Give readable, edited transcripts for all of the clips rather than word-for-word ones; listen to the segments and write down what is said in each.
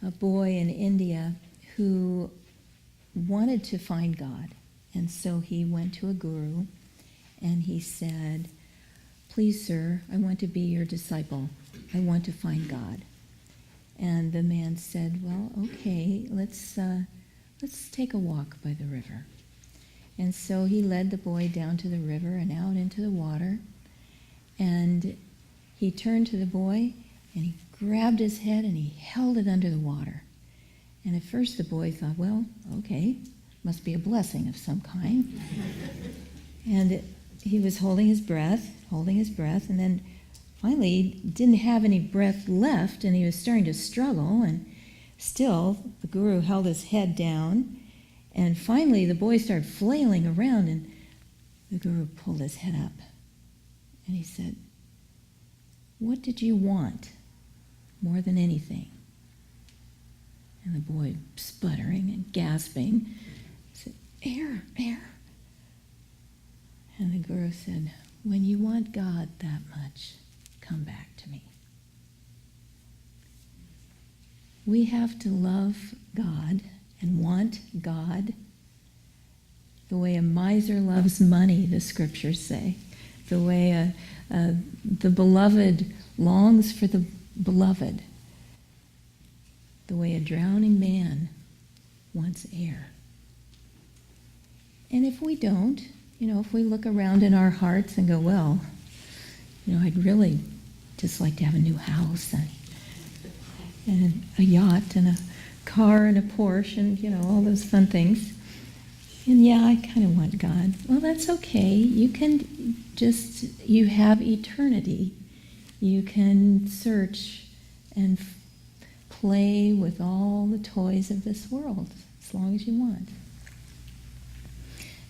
a boy in India who wanted to find God. And so he went to a guru and he said, "Please, sir, I want to be your disciple. I want to find God." And the man said, "Well, okay, let's take a walk by the river." And so he led the boy down to the river and out into the water. And he turned to the boy and he grabbed his head and he held it under the water. And at first the boy thought, well, okay, must be a blessing of some kind. And he was holding his breath, and then finally he didn't have any breath left and he was starting to struggle, and still the guru held his head down, and finally the boy started flailing around, and the guru pulled his head up and he said, "What did you want more than anything?" And the boy, sputtering and gasping, said, "Air, air." And the guru said, "When you want God that much, come back to me." We have to love God and want God the way a miser loves money, the scriptures say. The way the beloved longs for the beloved. The way a drowning man wants air. And if we don't, if we look around in our hearts and go, well, I'd really just like to have a new house and a yacht and a car and a Porsche and, all those fun things. And yeah, I kind of want God. Well, that's okay. You have eternity. You can search and play with all the toys of this world as long as you want.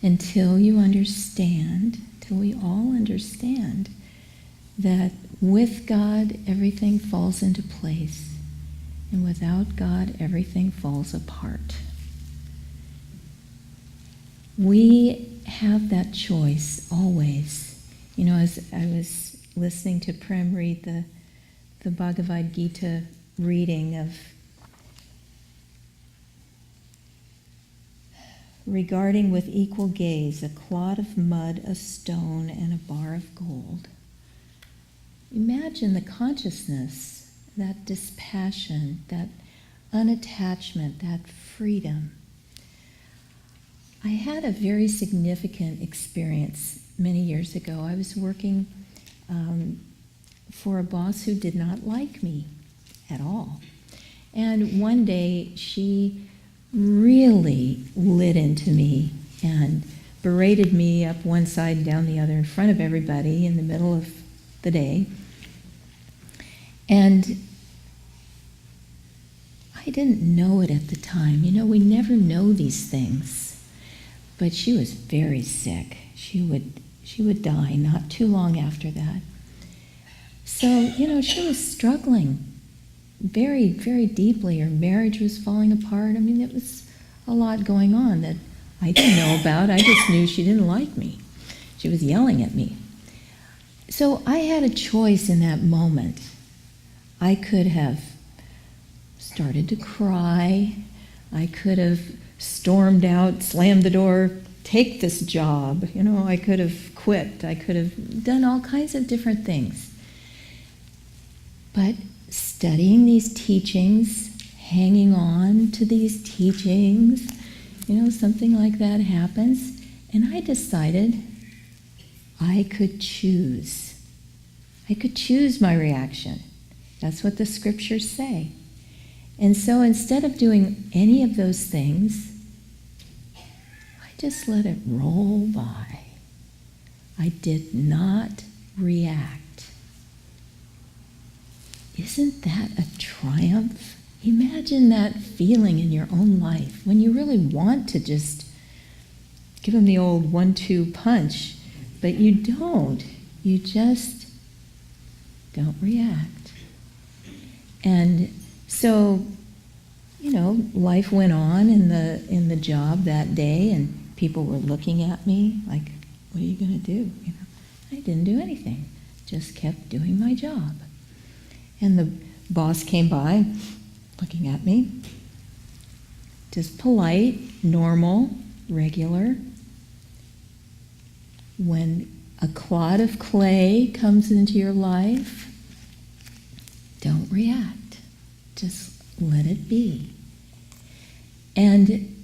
Until you understand, till we all understand that with God everything falls into place, and without God everything falls apart. We have that choice always. As I was listening to Prem read the Bhagavad Gita reading of regarding with equal gaze a clod of mud, a stone, and a bar of gold. Imagine the consciousness, that dispassion, that unattachment, that freedom. I had a very significant experience many years ago. I was working for a boss who did not like me at all. And one day she really lit into me and berated me up one side and down the other in front of everybody in the middle of the day. And I didn't know it at the time. We never know these things. But she was very sick. She would die not too long after that. So, she was struggling very, very deeply. Her marriage was falling apart. It was a lot going on that I didn't know about. I just knew she didn't like me. She was yelling at me. So I had a choice in that moment. I could have started to cry. I could have stormed out, slammed the door, take this job. I could have quit. I could have done all kinds of different things. But studying these teachings, hanging on to these teachings, something like that happens. And I decided I could choose. I could choose my reaction. That's what the scriptures say. And so instead of doing any of those things, I just let it roll by. I did not react. Isn't that a triumph? Imagine that feeling in your own life when you really want to just give them the old 1-2 punch, but you don't. You just don't react. And so, life went on in the job that day, and people were looking at me like, "What are you going to do?" I didn't do anything. Just kept doing my job. And the boss came by, looking at me. Just polite, normal, regular. When a clod of clay comes into your life, don't react. Just let it be. And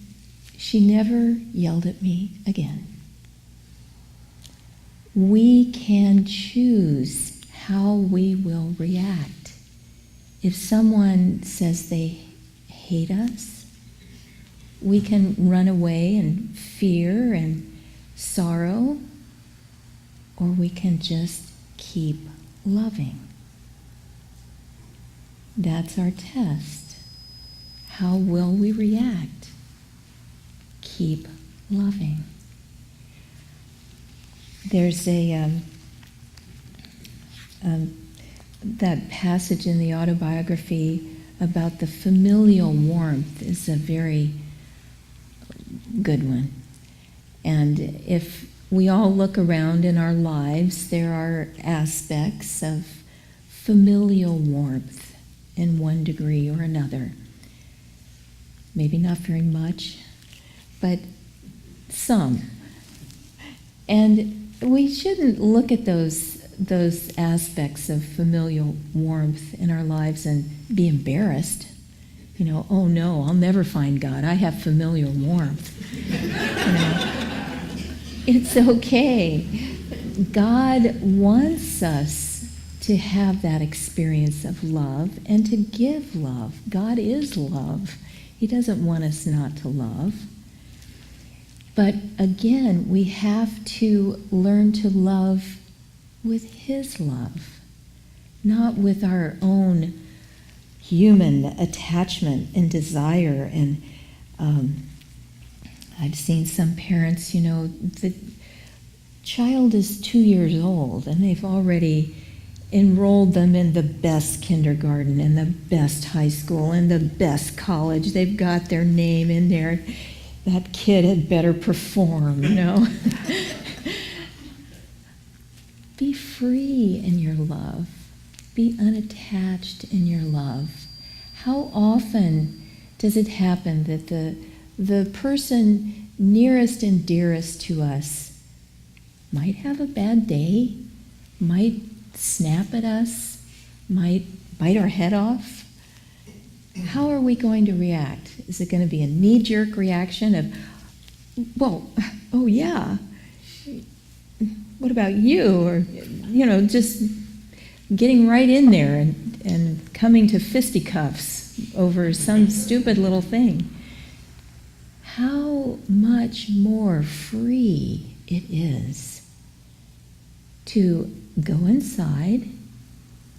she never yelled at me again. We can choose how we will react. If someone says they hate us, we can run away in fear and sorrow, or we can just keep loving. That's our test. How will we react? Keep loving. There's that passage in the autobiography about the familial warmth is a very good one. And if we all look around in our lives, there are aspects of familial warmth in one degree or another. Maybe not very much, but some. And we shouldn't look at those aspects of familial warmth in our lives and be embarrassed. You know, oh no, I'll never find God. I have familial warmth. It's okay. God wants us to have that experience of love and to give love. God is love. He doesn't want us not to love. But again, we have to learn to love with His love, not with our own human attachment and desire. And I've seen some parents, the child is 2 years old and they've already enrolled them in the best kindergarten and the best high school and the best college. They've got their name in there. That kid had better perform, Be free in your love. Be unattached in your love. How often does it happen that the person nearest and dearest to us might have a bad day, might snap at us, might bite our head off? How are we going to react? Is it going to be a knee-jerk reaction of, well, oh yeah, what about you? Or, just getting right in there and coming to fisticuffs over some stupid little thing. How much more free it is to go inside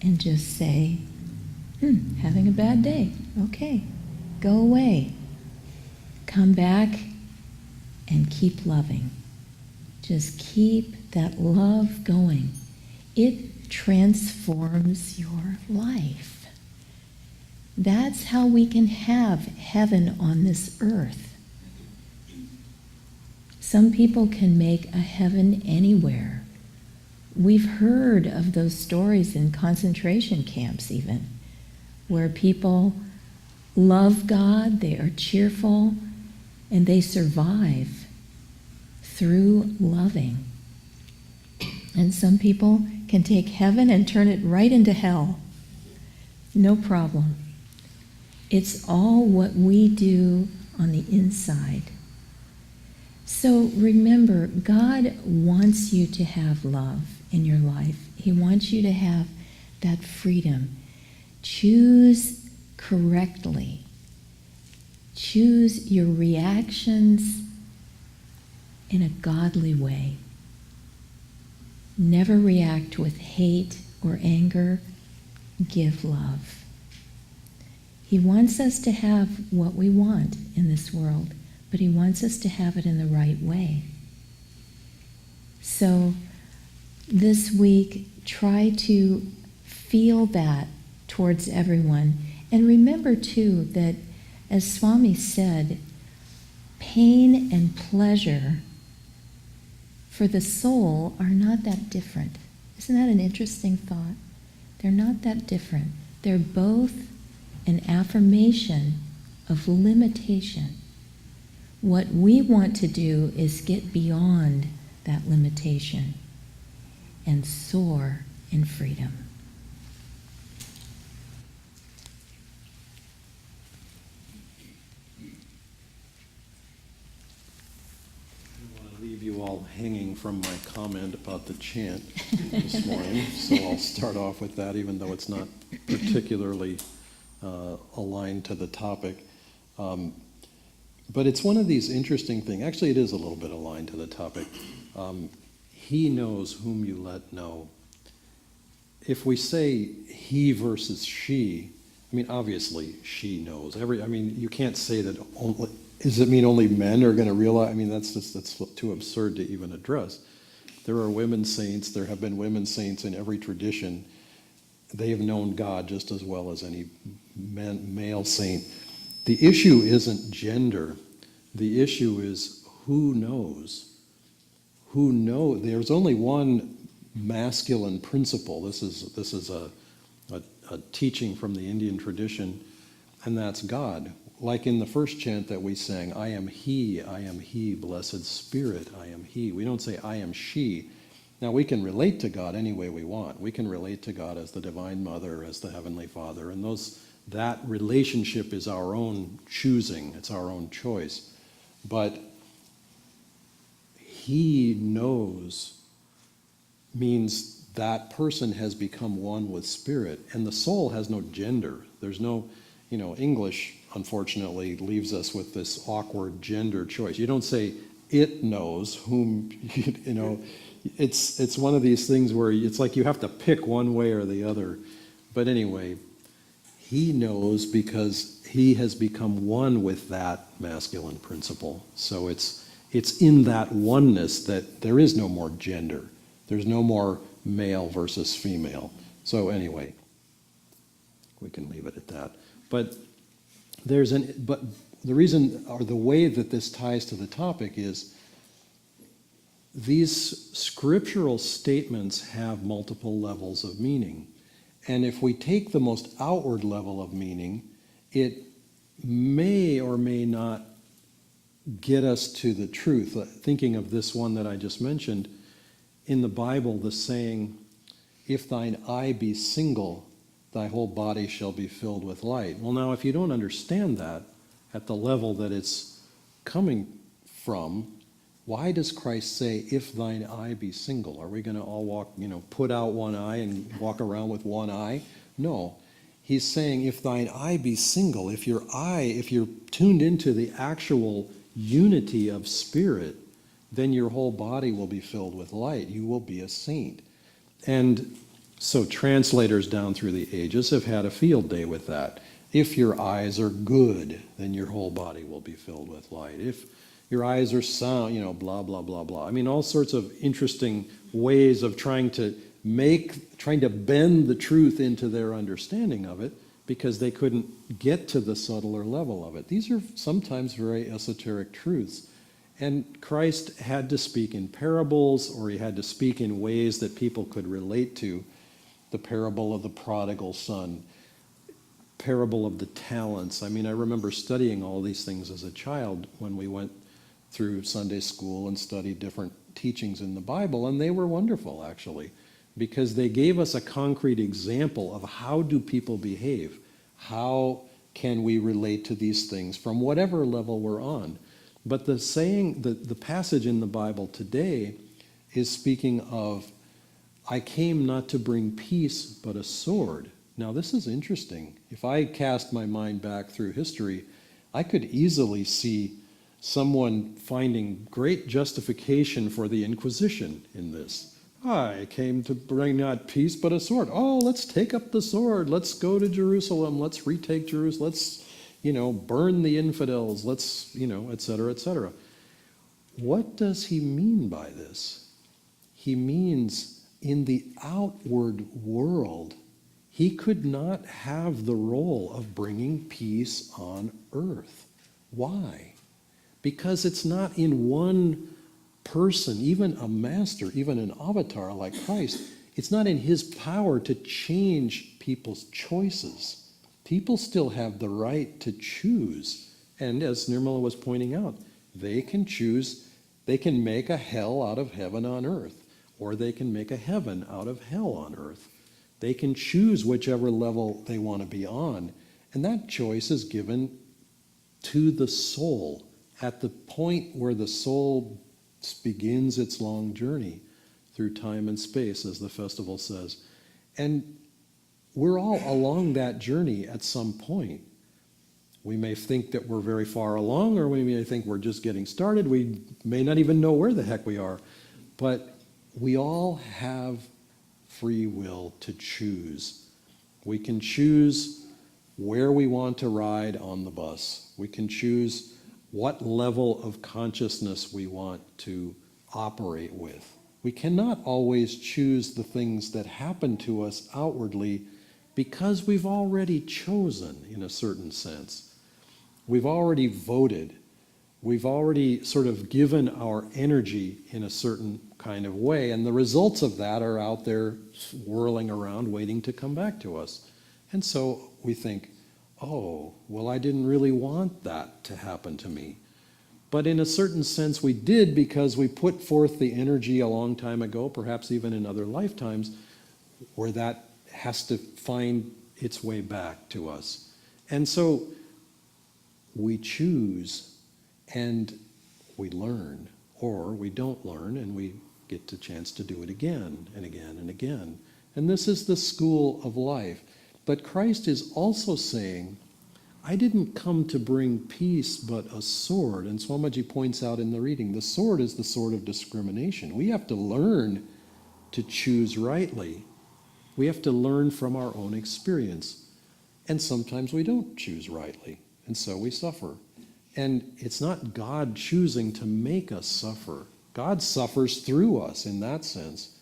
and just say, having a bad day. Okay, go away. Come back and keep loving. Just keep that love going. It transforms your life. That's how we can have heaven on this earth. Some people can make a heaven anywhere. We've heard of those stories in concentration camps even, where people love God, they are cheerful, and they survive through loving. And some people can take heaven and turn it right into hell. No problem. It's all what we do on the inside. So remember, God wants you to have love in your life. He wants you to have that freedom. Choose correctly. Choose your reactions in a godly way. Never react with hate or anger. Give love. He wants us to have what we want in this world, but He wants us to have it in the right way. So this week, try to feel that towards everyone. And remember, too, that as Swami said, pain and pleasure for the soul are not that different. Isn't that an interesting thought? They're not that different. They're both an affirmation of limitation. What we want to do is get beyond that limitation and soar in freedom. Leave you all hanging from my comment about the chant this morning, so I'll start off with that, even though it's not particularly aligned to the topic. But it's one of these interesting things. Actually, it is a little bit aligned to the topic. He knows whom you let know. If we say he versus she, I mean, obviously she knows. You can't say that only. Does it mean only men are going to realize? I mean, that's too absurd to even address. There are women saints. There have been women saints in every tradition. They have known God just as well as any male saint. The issue isn't gender. The issue is who knows. Who knows? There's only one masculine principle. This is a teaching from the Indian tradition, and that's God. Like in the first chant that we sang, I am he, blessed Spirit, I am he. We don't say I am she. Now we can relate to God any way we want. We can relate to God as the Divine Mother, as the Heavenly Father, and that relationship is our own choosing, it's our own choice. But he knows means that person has become one with Spirit, and the soul has no gender. There's no, English, unfortunately, leaves us with this awkward gender choice. You don't say it knows whom, it's one of these things where it's like you have to pick one way or the other. But anyway, he knows because he has become one with that masculine principle. So it's in that oneness that there is no more gender. There's no more male versus female. So anyway, we can leave it at that. But the reason or the way that this ties to the topic is these scriptural statements have multiple levels of meaning. And if we take the most outward level of meaning, it may or may not get us to the truth. Thinking of this one that I just mentioned, in the Bible, the saying, if thine eye be single, thy whole body shall be filled with light. Well, now, if you don't understand that at the level that it's coming from, why does Christ say, if thine eye be single? Are we going to all walk, put out one eye and walk around with one eye? No. He's saying, if thine eye be single, if you're tuned into the actual unity of spirit, then your whole body will be filled with light. You will be a saint. And so translators down through the ages have had a field day with that. If your eyes are good, then your whole body will be filled with light. If your eyes are sound, blah, blah, blah, blah. I mean, all sorts of interesting ways of trying to bend the truth into their understanding of it because they couldn't get to the subtler level of it. These are sometimes very esoteric truths. And Christ had to speak in parables, or he had to speak in ways that people could relate to. The parable of the prodigal son, parable of the talents. I mean, I remember studying all these things as a child when we went through Sunday school and studied different teachings in the Bible, and they were wonderful, actually, because they gave us a concrete example of how do people behave. How can we relate to these things from whatever level we're on? But the saying, the passage in the Bible today is speaking of, I came not to bring peace, but a sword. Now, this is interesting. If I cast my mind back through history, I could easily see someone finding great justification for the Inquisition in this. I came to bring not peace, but a sword. Oh, let's take up the sword. Let's go to Jerusalem. Let's retake Jerusalem. Let's, burn the infidels. Let's, et cetera, et cetera. What does he mean by this? He means in the outward world, he could not have the role of bringing peace on earth. Why? Because it's not in one person, even a master, even an avatar like Christ. It's not in his power to change people's choices. People still have the right to choose. And as Nirmala was pointing out, they can choose, they can make a hell out of heaven on earth, or they can make a heaven out of hell on earth. They can choose whichever level they want to be on. And that choice is given to the soul at the point where the soul begins its long journey through time and space, as the festival says. And we're all along that journey at some point. We may think that we're very far along, or we may think we're just getting started. We may not even know where the heck we are. But we all have free will to choose. We can choose where we want to ride on the bus. We can choose what level of consciousness we want to operate with. We cannot always choose the things that happen to us outwardly because we've already chosen, in a certain sense. We've already voted. We've already sort of given our energy in a certain kind of way, and the results of that are out there whirling around waiting to come back to us. And so we think, oh, well, I didn't really want that to happen to me. But in a certain sense we did, because we put forth the energy a long time ago, perhaps even in other lifetimes, where that has to find its way back to us. And so we choose and we learn, or we don't learn and we get the chance to do it again and again and again. And this is the school of life. But Christ is also saying, I didn't come to bring peace but a sword. And Swamiji points out in the reading, the sword is the sword of discrimination. We have to learn to choose rightly. We have to learn from our own experience. And sometimes we don't choose rightly, and so we suffer. And it's not God choosing to make us suffer. God suffers through us in that sense.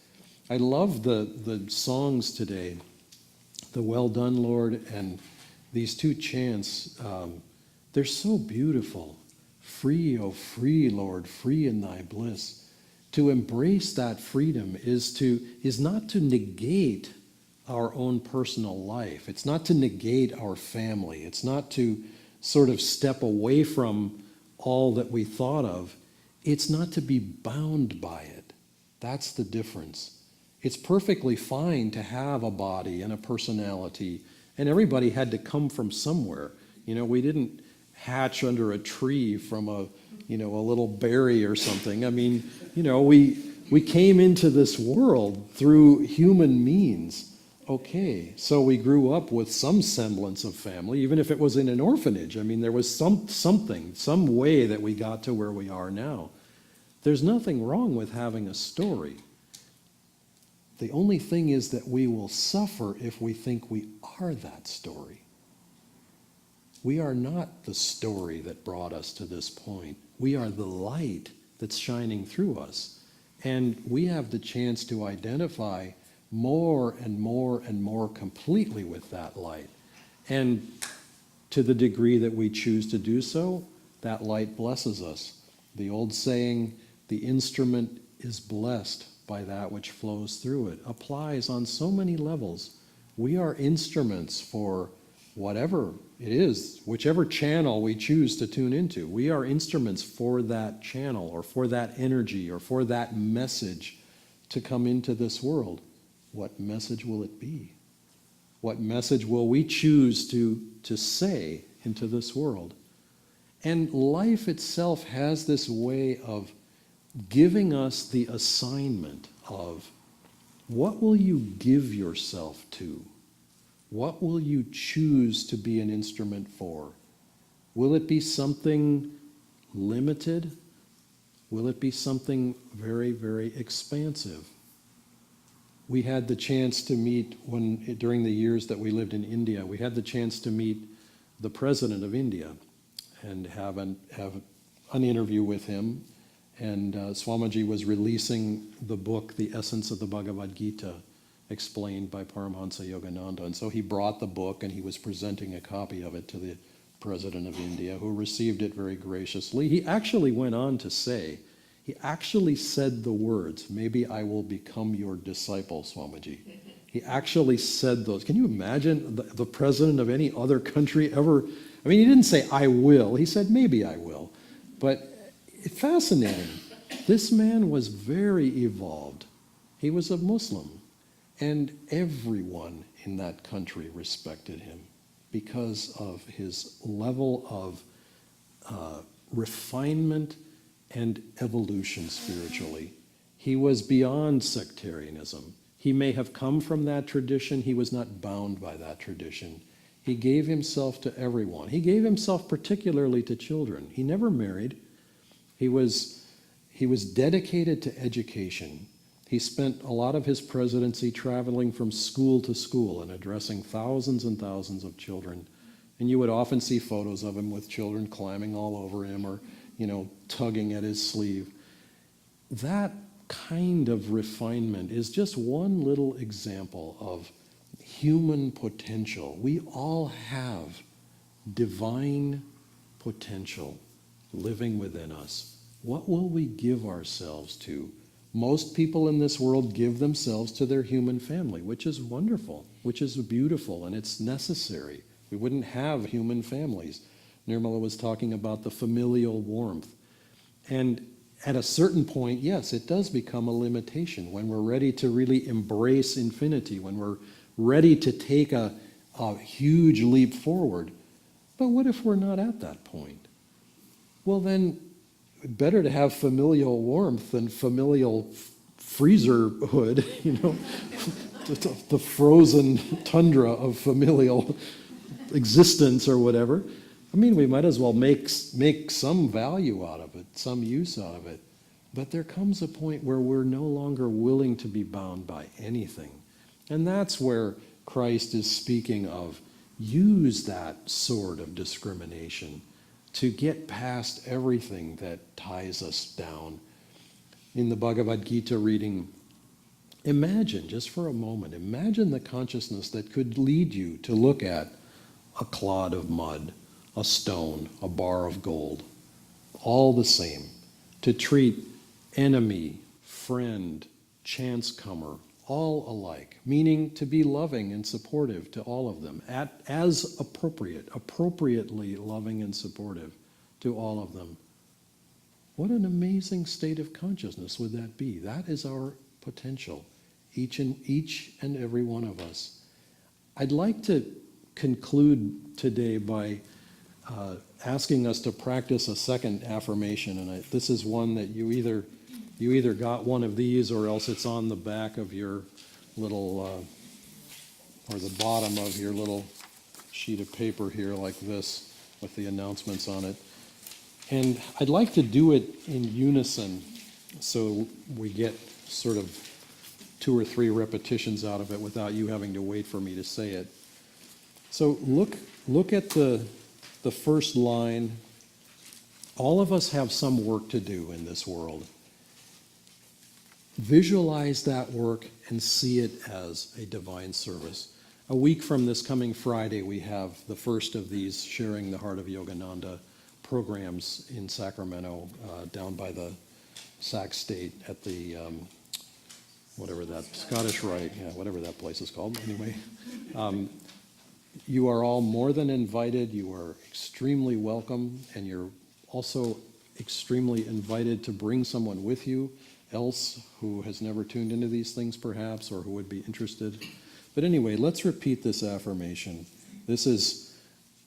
I love the songs today, the Well Done, Lord, and these two chants. They're so beautiful. Free, oh free, Lord, free in thy bliss. To embrace that freedom is not to negate our own personal life. It's not to negate our family. It's not to sort of step away from all that we thought of. It's not to be bound by it. That's the difference. It's perfectly fine to have a body and a personality, and everybody had to come from somewhere. You know, we didn't hatch under a tree from a little berry or something. I mean, we came into this world through human means. Okay, so we grew up with some semblance of family, even if it was in an orphanage. I mean, there was some way that we got to where we are now. There's nothing wrong with having a story. The only thing is that we will suffer if we think we are that story. We are not the story that brought us to this point. We are the light that's shining through us. And we have the chance to identify more and more and more completely with that light. And to the degree that we choose to do so, that light blesses us. The old saying, the instrument is blessed by that which flows through it, applies on so many levels. We are instruments for whatever it is, whichever channel we choose to tune into. We are instruments for that channel, or for that energy, or for that message to come into this world. What message will it be? What message will we choose to say into this world? And life itself has this way of giving us the assignment of, what will you give yourself to? What will you choose to be an instrument for? Will it be something limited? Will it be something very, very expansive? We had the chance to meet, during the years that we lived in India, we had the chance to meet the President of India and have an interview with him. And Swamiji was releasing the book, The Essence of the Bhagavad Gita, explained by Paramahansa Yogananda. And so he brought the book and he was presenting a copy of it to the President of India, who received it very graciously. He actually went on to say, he actually said the words, "Maybe I will become your disciple, Swamiji." He actually said those. Can you imagine the president of any other country ever? I mean, he didn't say, I will. He said, maybe I will. But fascinating. This man was very evolved. He was a Muslim. And everyone in that country respected him because of his level of refinement and evolution spiritually. He was beyond sectarianism. He may have come from that tradition. He was not bound by that tradition. He gave himself to everyone. He gave himself particularly to children. He never married. He was dedicated to education. He spent a lot of his presidency traveling from school to school and addressing thousands and thousands of children. And you would often see photos of him with children climbing all over him or, tugging at his sleeve. That kind of refinement is just one little example of human potential. We all have divine potential living within us. What will we give ourselves to? Most people in this world give themselves to their human family, which is wonderful, which is beautiful, and it's necessary. We wouldn't have human families. Nirmala was talking about the familial warmth. And at a certain point, yes, it does become a limitation when we're ready to really embrace infinity, when we're ready to take a huge leap forward. But what if we're not at that point? Well, then, better to have familial warmth than familial freezerhood, the frozen tundra of familial existence or whatever. I mean, we might as well make some value out of it, some use out of it. But there comes a point where we're no longer willing to be bound by anything. And that's where Christ is speaking of use that sword of discrimination to get past everything that ties us down. In the Bhagavad Gita reading, imagine, just for a moment, imagine the consciousness that could lead you to look at a clod of mud, a stone, a bar of gold, all the same, to treat enemy, friend, chance comer, all alike, meaning to be loving and supportive to all of them, as appropriately loving and supportive to all of them. What an amazing state of consciousness would that be? That is our potential, each and every one of us. I'd like to conclude today by asking us to practice a second affirmation, and this is one that you either got one of these or else it's on the back of your little, or the bottom of your little sheet of paper here like this with the announcements on it. And I'd like to do it in unison so we get sort of 2 or 3 repetitions out of it without you having to wait for me to say it. So look at the first line. All of us have some work to do in this world. Visualize that work and see it as a divine service. A week from this coming Friday, we have the first of these Sharing the Heart of Yogananda programs in Sacramento, down by the Sac State at the, whatever that, Scottish Rite, whatever that place is called, anyway. You are all more than invited. You are extremely welcome, and you're also extremely invited to bring someone with you else who has never tuned into these things perhaps, or who would be interested. But anyway, let's repeat this affirmation. This is,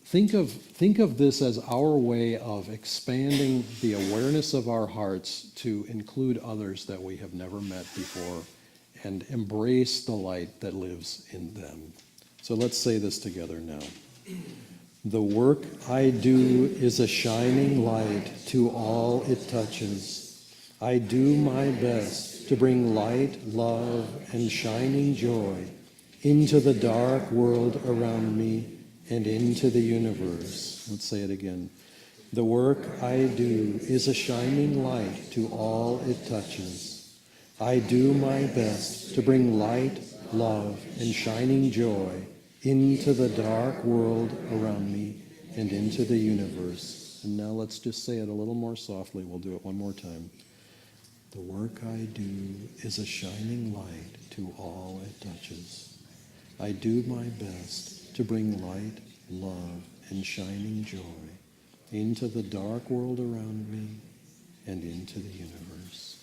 think of this as our way of expanding the awareness of our hearts to include others that we have never met before and embrace the light that lives in them. So let's say this together now. The work I do is a shining light to all it touches. I do my best to bring light, love, and shining joy into the dark world around me and into the universe. Let's say it again. The work I do is a shining light to all it touches. I do my best to bring light, love, and shining joy into the dark world around me and into the universe. And now let's just say it a little more softly. We'll do it one more time. The work I do is a shining light to all it touches. I do my best to bring light, love, and shining joy into the dark world around me and into the universe.